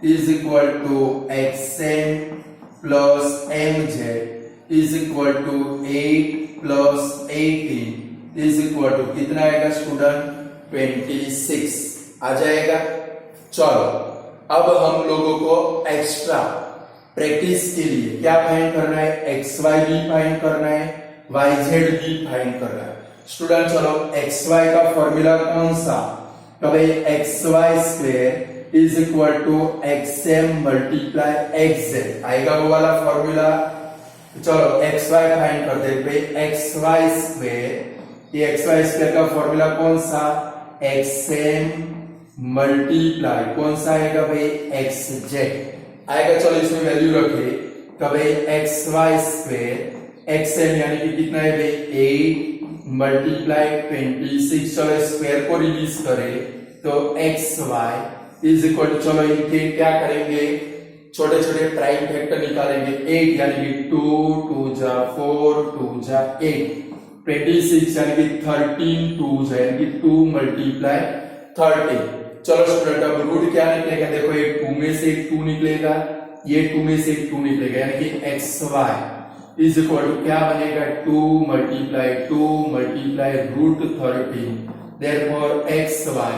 is equal to xm plus mz is equal to 8 plus 18 is equal to कितना आएगा स्टूडेंट? 26 आ जाएगा। चलो अब हम लोगों को एक्स्ट्रा प्रैक्टिस के लिए क्या फाइंड करना है? xy भी फाइंड करना है, yz भी फाइंड करना है। स्टूडेंट चलो xy का फॉर्मूला कौन सा? तो भाई xy square is equal to xm multiply xz आएगा वो वाला फॉर्मूला। चलो xy फाइंड करते हैं भाई। xy स्क्वायर, ये xy स्क्वायर का फॉर्मूला कौन सा? xm मल्टीप्लाई कौन सा आएगा भाई? xz आएगा। चलो इसमें वैल्यू रखे तो भाई xy स्क्वायर xm यानी कि कितना है भाई? 8 मल्टीप्लाई 26। चलो स्क्वायर को रिलीज करें तो xy इज इक्वल टू, चलो इनके क्या करेंगे? छोटे छोटे प्राइम फैक्टर निकालेंगे। 8 यानी कि 2 2 जा 4 2 जा 8, 26 यानी कि 13 2 जा यानी कि 2 मल्टीप्लाई 30। चलो स्टूडेंट अब रूट क्या निकलेगा? देखो ये 2 में से 2 निकलेगा, ये 2 में से 2 निकलेगा यानी कि xy इज इक्वल टू क्या बनेगा? 2 multiply root 13। Therefore xy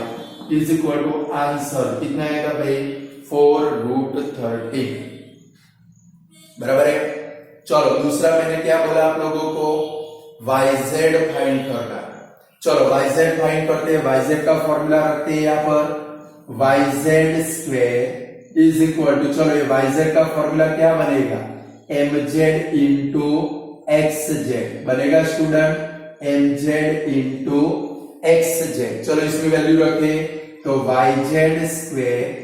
is equal to answer कितना आएगा भाई? 4 रूट 13। बराबर है। चलो दूसरा मैंने क्या बोला आप लोगों को? yz फाइंड करना। चलो yz फाइंड करते हैं। yz का फॉर्मूला रखते हैं यहाँ पर yz square is equal to, चलो ये yz का फॉर्मूला क्या बनेगा? mz इंटू xz बनेगा स्टूडेंट, mz इंटू xz। चलो इसमें वैल्यू रखे तो yz square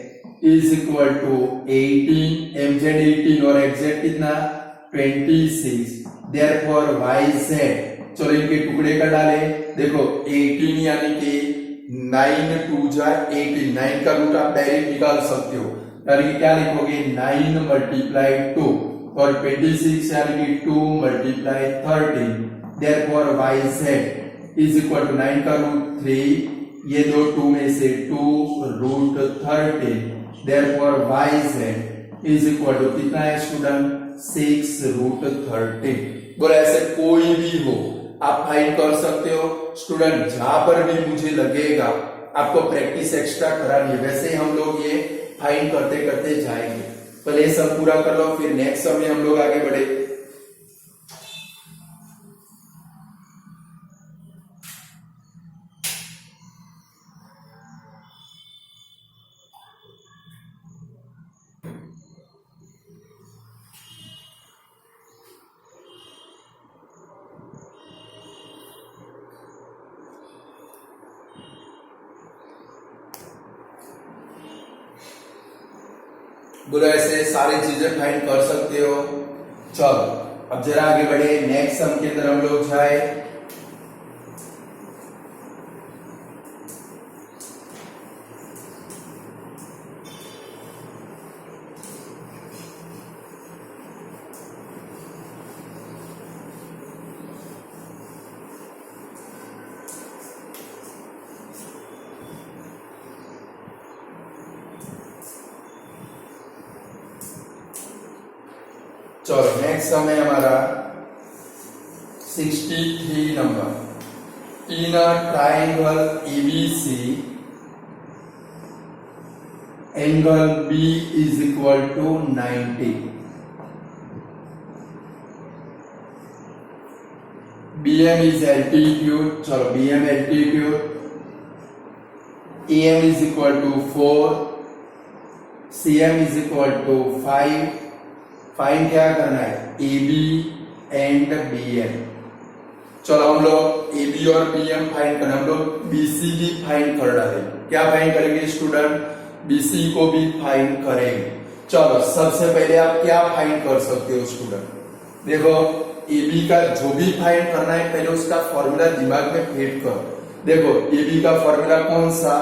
is equal to 18, mz 18 और xz कितना? 26। देयरफॉर yz, चलो इनके टुकड़े कर डाले। देखो 18 यानी कि 9 2 जा 18, 9 का रूट आप डायरेक्ट निकाल सकते हो यानी कि क्या लिखोगे? 9 मल्टीप्लाई 2 और 26 यानी कि 2 multiply 13। Therefore yz is equal to 9 का रूट 3, ये दो 2 में से 2 root 13। Therefore yz is equal to कितना है स्टूडेंट? 6 रूट 13। बोले ऐसे कोई भी हो आप फाइंड कर सकते हो स्टूडेंट, जहां पर भी मुझे लगेगा आपको प्रैक्टिस एक्स्ट्रा करानी है। वैसे हम लोग ये फाइंड करते करते जाएंगे। पहले ये सब पूरा कर लो, फिर नेक्स्ट समय हम लोग आगे बढ़े। बोलो ऐसे सारी चीजें फाइंड कर सकते हो। चलो अब जरा आगे बढ़े। नेक्स्ट सम के अंदर हम लोग जाए। चलो नेक्स्ट सम है हमारा 63 number. In a triangle ABC angle B is equal to 90। BM is altitude, चलो BM altitude, EM is equal to 4, CM is equal to 5। Find क्या करना है? AB and BM। चलो हम लोग AB और BM फाइंड करना, हम लोग BC भी फाइंड कर डालेंगे। क्या फाइंड करेंगे स्टूडेंट? BC को भी फाइंड करेंगे। चलो सबसे पहले आप क्या फाइंड कर सकते हो स्टूडेंट? देखो ए बी का जो भी फाइंड करना है पहले उसका फॉर्मूला दिमाग में फिट कर। देखो ए बी का फॉर्मूला कौन सा,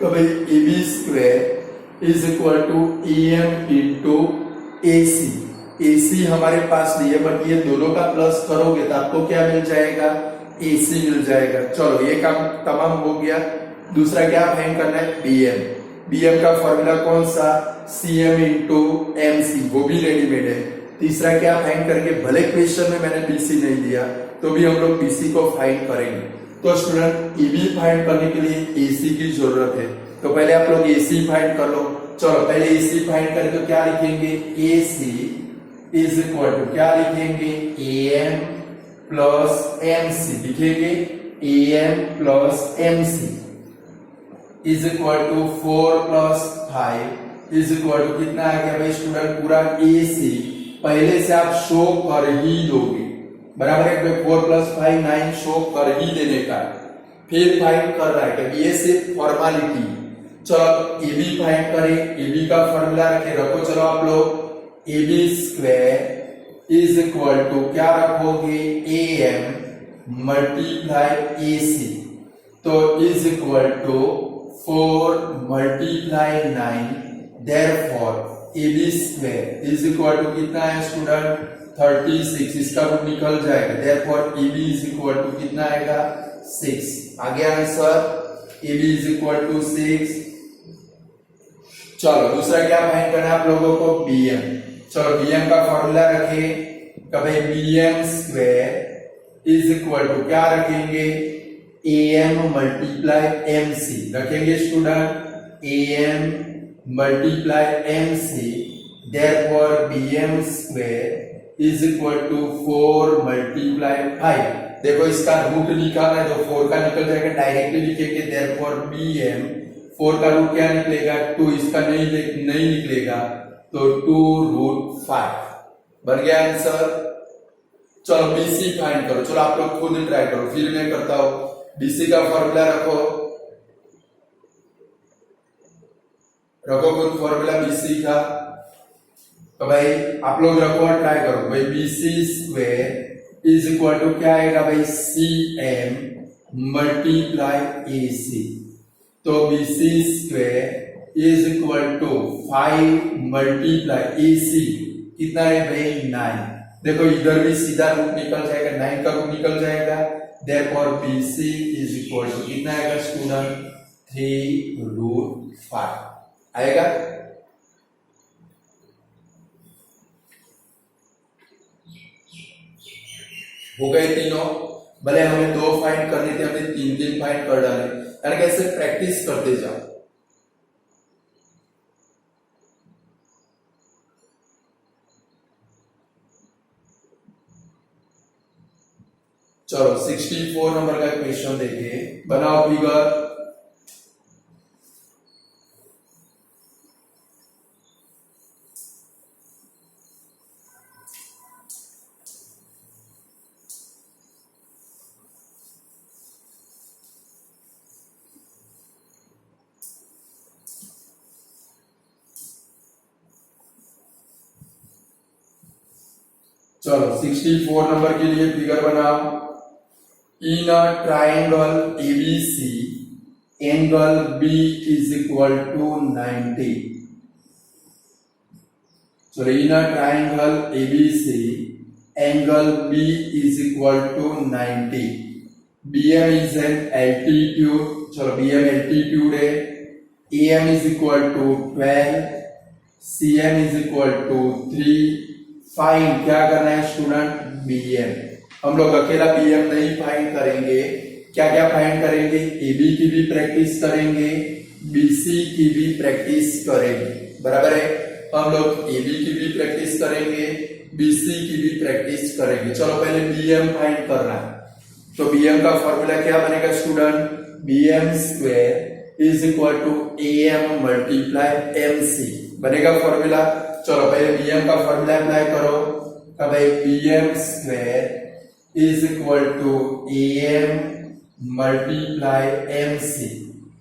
तो भाई A B square is equal to A M into A C. A C हमारे पास नहीं है, बट ये दोनों का प्लस करोगे तो आपको क्या मिल जाएगा, ए सी मिल जाएगा। चलो ये काम तमाम हो गया। दूसरा क्या फाइंड करना है, बी एम। बी एम का फॉर्मूला कौन सा, C M into M C, वो भी रेडीमेड है। तीसरा क्या फाइंड करेंगे, भले क्वेश्चन में मैंने बीसी नहीं दिया तो भी हम लोग बीसी को फाइंड करेंगे। तो स्टूडेंट ईबी फाइंड करने के लिए एसी की जरूरत है, तो पहले आप लोग एसी फाइंड कर लो। चलो पहले एसी फाइंड करें तो क्या लिखेंगे, एसी इज इक्वल टू क्या लिखेंगे, A M plus M C लिखेंगे, A M plus M C is equal to 4 plus 5 is equal to कितना आ गया भाई स्टूडेंट, पूरा ए सी पहले से आप शो कर ही दोगे, बराबर है। 4 प्लस 5 9 शो कर ही देने का, फिर फाइंड कर रहा है क्योंकि ये सिर्फ फॉर्मालिटी। चलो ए बी फाइंड करें, ए बी का फॉर्मूला रखो। चलो आप लोग A B square is equal to क्या रखोगे, A M multiply A C, तो is equal to 4 multiply 9, therefore A B square is equal to कितना है स्टूडेंट, 36। इसका रूट निकल जाएगा, therefore A B is equal to कितना आएगा, 6। आ गया answer, A B is equal to 6। चलो दूसरा क्या फाइंड करना है आप लोगों को, बी एम। चलो बी एम का फॉर्मूला रखे, कभी B M square is equal to क्या रखेंगे, A M multiply M C रखेंगे student, A M multiply M C, therefore B M square is equal to 4 multiply 5। देखो इसका रूट निकालना है तो 4 का निकल जाएगा, डायरेक्टली लिखेंगे, देयरफॉर बी एम 4 का रूट क्या निकलेगा, 2। इसका नहीं निकलेगा तो 2 रूट 5 बन गया आंसर। चलो बीसी फाइंड करो। चलो आप लोग खुद ट्राई करो, फिर मैं करता हूं। बीसी का फॉर्मूला रखो खुद फॉर्मूला बीसी का, तो भाई आप लोग रखो और ट्राई करो। भाई BC square is equal to क्या आएगा भाई, C M multiply A C, तो BC square is equal to 5 multiply A C कितना है भाई, 9। देखो इधर भी सीधा रूट निकल जाएगा, 9 का रूट निकल जाएगा, therefore BC is equal to कितना आएगा स्टूडेंट, 3 रूट 5 आएगा। हो गए तीनों, भले हमें 2 फाइंड करने थे हमने 3 फाइंड कर डाले, यानी कैसे प्रैक्टिस करते जाओ। चलो 64 नंबर का क्वेश्चन देखिए, बनाओ फिगर। चलो 64 नंबर के लिए फिगर बनाओ। In a triangle ABC angle B is equal to 90। चलो in a triangle ABC angle B is equal to 90। BM is an altitude, चलो BM एल्टीट्यूड है। AM is equal to 12, CM is equal to 3। Find क्या करना है student, BM। हम लोग अकेला BM नहीं फाइंड करेंगे, क्या क्या फाइंड करेंगे, AB की भी प्रैक्टिस करेंगे, BC की भी प्रैक्टिस करेंगे, बराबर है। हम लोग AB की भी प्रैक्टिस करेंगे, BC की भी प्रैक्टिस करेंगे। चलो पहले BM फाइंड करना है, तो BM का फॉर्मूला क्या बनेगा student, BM square is equal to AM multiply MC बनेगा फॉर्मूला। चलो पहले BM का फॉर्मूला अप्लाई करो, अब BM square is equal to AM multiply MC।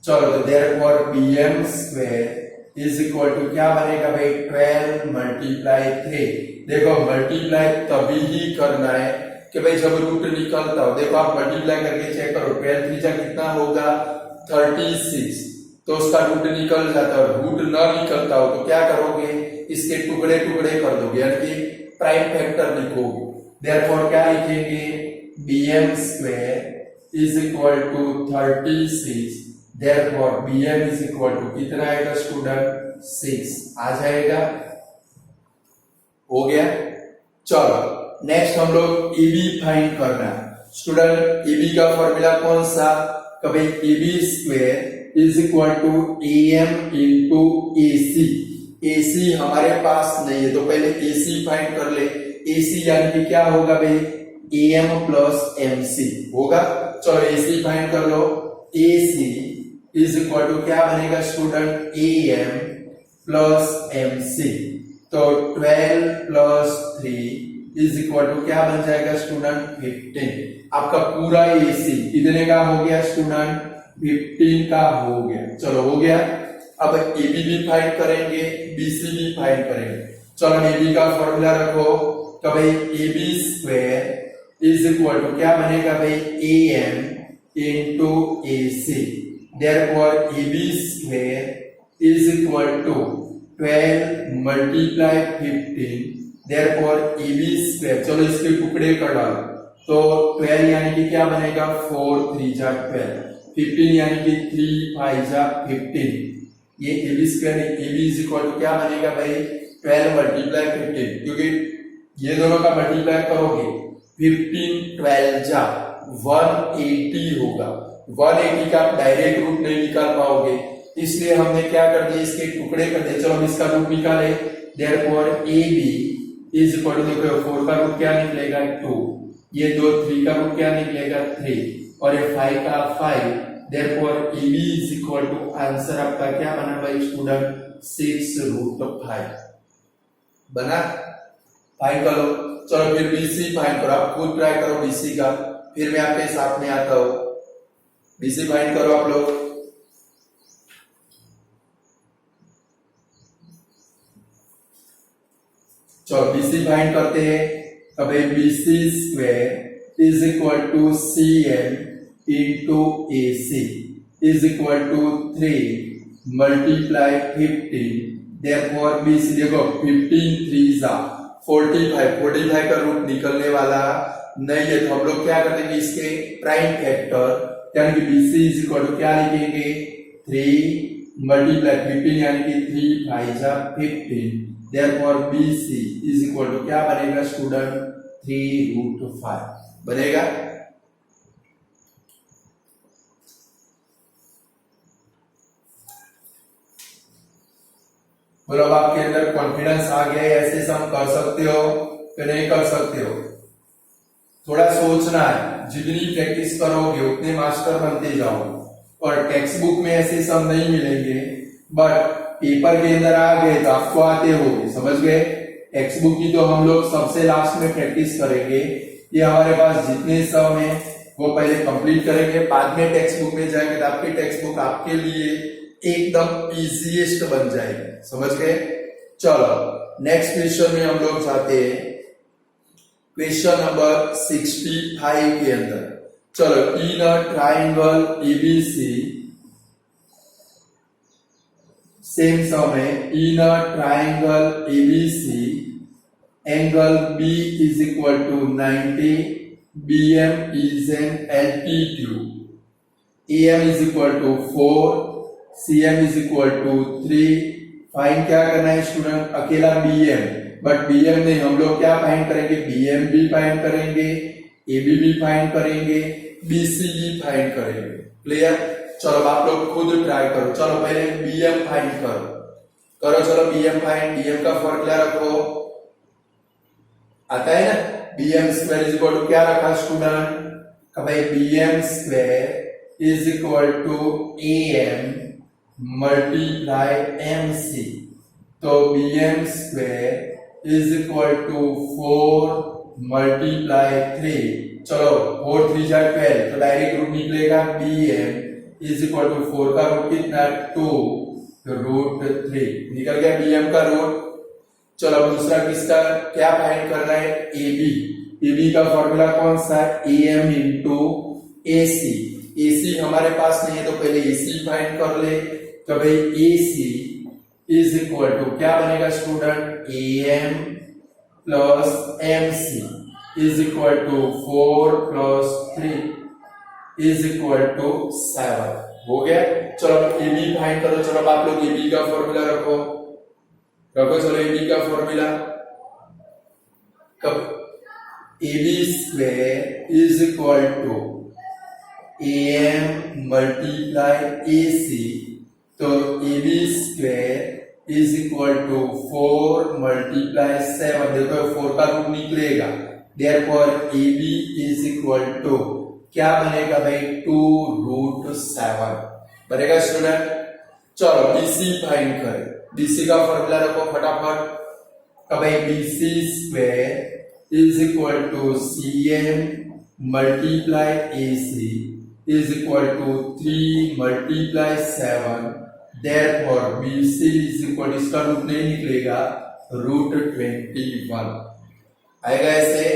चलो तो therefore BM square is equal to क्या बनेगा भाई, 12 मल्टीप्लाई 3। देखो मल्टीप्लाई तभी ही करना है कि भाई जब रूट निकलता हो। देखो आप मल्टीप्लाई करके चेक करो, 12 त्रिज्या कितना होगा 36, तो उसका रूट निकल जाता है। रूट न निकलता हो तो क्या करोगे, इसके टुकड़े टुकड़े कर दोगे, यानी कि प्राइम फैक्टर लिखोगे। देयरफॉर क्या लिखेंगे, bm square is equal to 36, therefore bm is equal to कितना आएगा स्टूडेंट 6 आ जाएगा। हो गया। चलो नेक्स्ट हम लोग AB फाइंड करना है। स्टूडेंट AB का फॉर्मूला कौन सा, कभी AB square is equal to AM into AC। AC हमारे पास नहीं है तो पहले AC फाइंड कर ले। AC यानी कि क्या होगा भाई, AM प्लस MC होगा। चलो AC फाइंड कर लो। AC इज इक्वल टू क्या बनेगा स्टूडेंट, AM प्लस MC। तो 12 प्लस 3 इज इक्वल टू क्या बन जाएगा स्टूडेंट 15। आपका पूरा AC कितने का हो गया स्टूडेंट, 15 का हो गया। चलो हो गया। अब AB भी फाइंड करेंगे, BC भी फाइंड करेंगे। चलो AB का फॉर्मूला रखो, तो भाई AB square is equal to क्या बनेगा भाई, AM into AC। Therefore AB square is equal to 12 multiply 15, therefore AB square, चलो इसके टुकड़े कर डालो, तो 12 यानी कि क्या बनेगा 4 3 जा 12, 15 यानी कि 3 5 जा 15। ये AB square AB is equal to क्या बनेगा भाई 12 मल्टीप्लाई 15, क्योंकि ये दोनों का मल्टीप्लाई करोगे 15 12 जा 180 होगा। 180 का डायरेक्ट रूट नहीं निकाल पाओगे, इसलिए हमने क्या कर दिया, इसके टुकड़े कर दिए। चलो हम इसका रूट निकाले। Therefore AB is equal to, देखो 4 का रूट क्या निकलेगा 2, ये 2 3 का रूट क्या निकलेगा 3, और ये 5 का 5। Therefore AB is equal to, answer आपका क्या बना भाई स्टूडेंट 6√5 बना। फाइंड करो। चलो फिर BC फाइंड करो, आप खुद ट्राई करो BC का, फिर मैं आपके साथ में आता हूं। BC फाइंड करो आप लोग। चलो BC फाइंड करते हैं। कभी BC square is equal to CM into AC is equal to 3 multiply 15। Therefore BC, देखो 15 3 जा 45 का रूट निकलने वाला नहीं है, तो हम लोग क्या करेंगे, इसके प्राइम फैक्टर यानी कि BC इज इक्वल टू क्या लिखेंगे 3 मल्टीप्लाई 15 यानी कि 3 5 जा 15। Therefore BC is equal to क्या बनेगा स्टूडेंट 3√5 बनेगा। बोलो अब आपके अंदर कॉन्फिडेंस आ गया है, ऐसे सम कर सकते हो कि नहीं कर सकते हो। थोड़ा सोचना है, जितनी प्रैक्टिस करोगे उतने मास्टर बनते जाओ। और टेक्स्ट बुक में ऐसे सम नहीं मिलेंगे, बट पेपर के अंदर आ गए तो आपको आते होंगे, समझ गए। टेक्स्ट बुक की तो हम लोग सबसे लास्ट में प्रैक्टिस करेंगे। ये हमारे पास जितने सम है वो पहले कंप्लीट करेंगे, बाद में टेक्स्ट बुक में जाएंगे तो आपकी टेक्स्ट बुक आपके लिए एकदम इजीएस्ट बन जाएगी, समझ गए। चलो नेक्स्ट क्वेश्चन में हम लोग जाते हैं, क्वेश्चन नंबर 65 के अंदर। चलो in a triangle ABC, same सम है, in a triangle ABC angle B is equal to 90, BM is an altitude, AM is equal to 4, CM is equal to 3। Find क्या करना है स्टूडेंट, अकेला BM, बट BM नहीं, हम लोग क्या फाइंड करेंगे, BM भी फाइंड करेंगे, AB भी फाइंड करेंगे, BC भी फाइंड करेंगे। क्लियर। चलो आप लोग खुद ट्राई करो। चलो पहले BM फाइंड करो। चलो BM फाइंड, BM का फॉर्मूला रखो, आता है ना, BM square is equal to क्या रखा स्टूडेंट, भाई BM square is equal to AM multiply MC। तो BM square is equal to 4 multiply 3। चलो 4 3 जा 12, तो डायरेक्ट रूट निकलेगा BM इज इक्वल टू 4 का रूट कितना 2 √3 निकल गया BM का रूट। चलो अब दूसरा किसका क्या फाइंड करना है, एबी। एबी का फॉर्मूला कौन सा है, एम इंटू एसी। एसी हमारे पास नहीं है तो पहले एसी फाइंड कर ले। तो भाई एसी इज इक्वल टू क्या बनेगा student, M plus MC is equal to 4 plus 3 is equal to 7। हो गया। चलो एबी फाइंड करो। चलो आप लोग एबी का फॉर्मूला रखो। चलो एबी का फॉर्मूला कब, AB square is equal to M multiply AC. तो AB square is equal to 4 multiply 7। देखो 4 का रूट निकलेगा, therefore AB is equal to क्या बनेगा भाई, 2 रूट 7 बनेगा स्टूडेंट। चलो बीसी फाइंड करें। बीसी का फॉर्मूला रखो फटाफट। अब भाई BC square is equal to CM multiply AC is equal to 3 multiply 7। Therefore BC is equal, इसका रूट नहीं निकलेगा, रूट 21 आएगा। ऐसे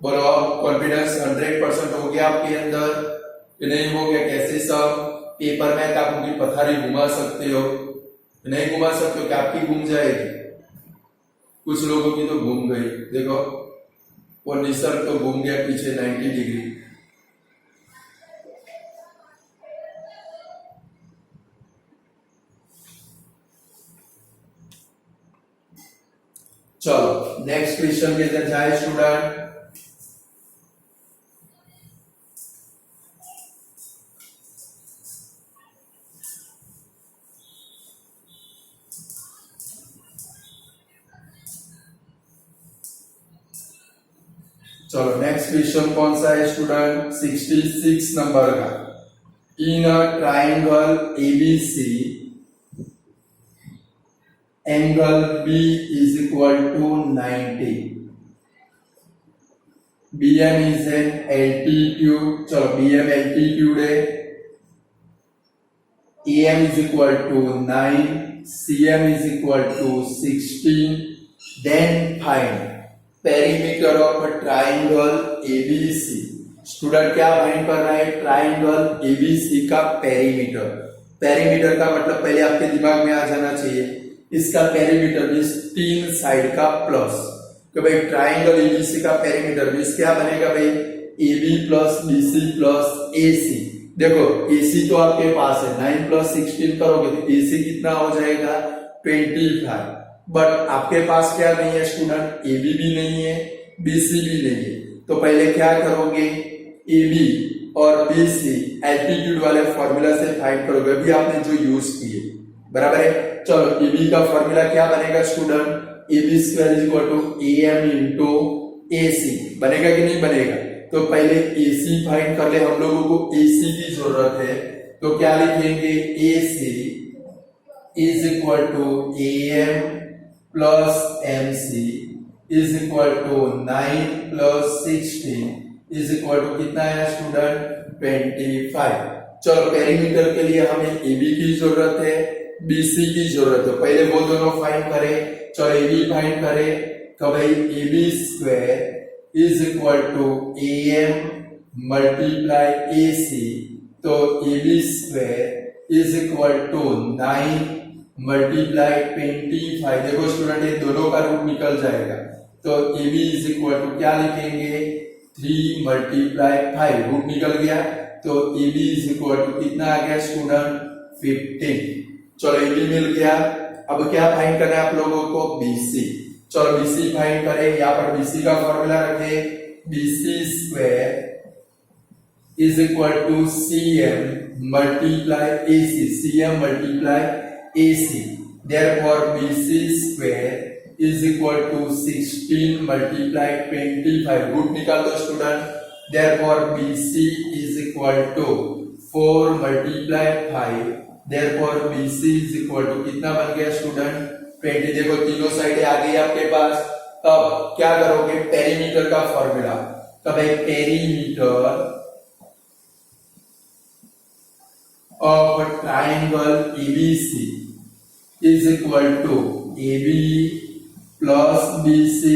बोलो कॉन्फिडेंस 100% हो गया आपके अंदर कि नहीं हो गया। कैसे सब पेपर में आप उनकी पथारी घुमा सकते हो, नहीं घुमा सकते हो कि आपकी घूम जाएगी, कुछ लोगों की तो घूम गई। देखो वो निसर्ग तो घूम गया पीछे 90 डिग्री। चलो नेक्स्ट क्वेश्चन के अंदर जाए स्टूडेंट। चलो नेक्स्ट क्वेश्चन कौन सा है स्टूडेंट, 66 नंबर का। In a triangle ABC angle B is equal to 90। BM is an altitude. चलो बीएम एल्टीट्यूड है, M is equal to 9, CM is equal to 16। Then find perimeter of triangle ABC. Student क्या find कर रहा है, triangle ABC का perimeter. Perimeter का मतलब पहले आपके दिमाग में आ जाना चाहिए, इसका पेरीमीटर मींस 3 साइड का प्लस। तो भाई ट्राइंगल एबीसी का पेरीमीटर मींस क्या बनेगा भाई, AB plus BC plus AC. देखो एसी तो आपके पास है, 9 प्लस 16 करोगे तो एसी कितना हो जाएगा 25। बट आपके पास क्या नहीं है स्टूडेंट, एबी भी नहीं है बीसी भी नहीं है। तो पहले क्या करोगे, एबी और बीसी एल्टीट्यूड वाले फॉर्मूला से फाइंड करोगे, अभी आपने जो यूज किए बराबर है। चलो एबी का फॉर्मूला क्या बनेगा student, AB square is equal to M into AC. बनेगा कि नहीं बनेगा। तो पहले एसी फाइंड कर ले, हम लोगों को एसी की जरूरत है। तो क्या लिखेंगे, AC is equal to M plus MC is equal to 9 plus 16 is equal to कितना है स्टूडेंट 25। चलो पेरीमीटर के लिए हमें एबी की जरूरत है, बीसी की जरूरत है। पहले वो दोनों फाइंड करें। चलो एबी फाइंड करें। तो भाई AB square is equal to M multiply AC. तो AB square is equal to 9 multiply 25। देखो स्टूडेंट ये दोनों का रूट निकल जाएगा, तो एबी इज इक्वल टू क्या लिखेंगे 3 मल्टीप्लाई 5, रूट निकल गया। तो एबी इज इक्वल टू कितना आ गया स्टूडेंट 15। चलो एबी मिल गया। अब क्या फाइंड करना है आप लोगों को, बीसी। चलो बीसी फाइंड करें। यहाँ पर बीसी का फॉर्मूला रखे, BC square is equal to CM multiply AC. CM multiply AC, therefore BC square is equal to 16 multiply 25। Root निकाल दो student. therefore BC is equal to 4 multiply 5। therefore BC is equal to कितना बन गया student 20। देखो तीनों साइडें आ गई आपके पास। अब क्या करोगे, पेरीमीटर का फॉर्मूला। तब एक perimeter of a triangle ABC is equal to AB plus BC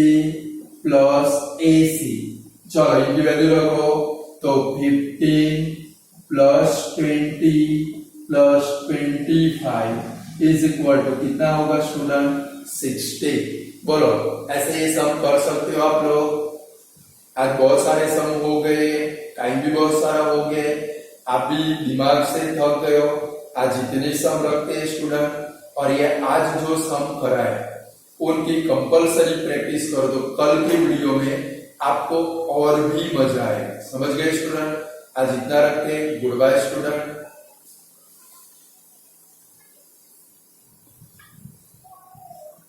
plus AC। चलो इनकी वैल्यू रखो तो 15 plus 20 plus 25 is equal to कितना होगा स्टूडेंट 60। बोलो ऐसे ये सम कर सकते हो आप लोग। आज बहुत सारे सम हो गए, टाइम भी बहुत सारा हो गए, आप भी दिमाग से थक गए हो। आज इतने सम रखते हैं स्टूडेंट, और ये आज जो सम कराए उनकी कंपलसरी प्रैक्टिस कर दो। कल की वीडियो में आपको और भी मजा आएगा। समझ गए स्टूडेंट? आज इतना रखते हैं। Goodbye student.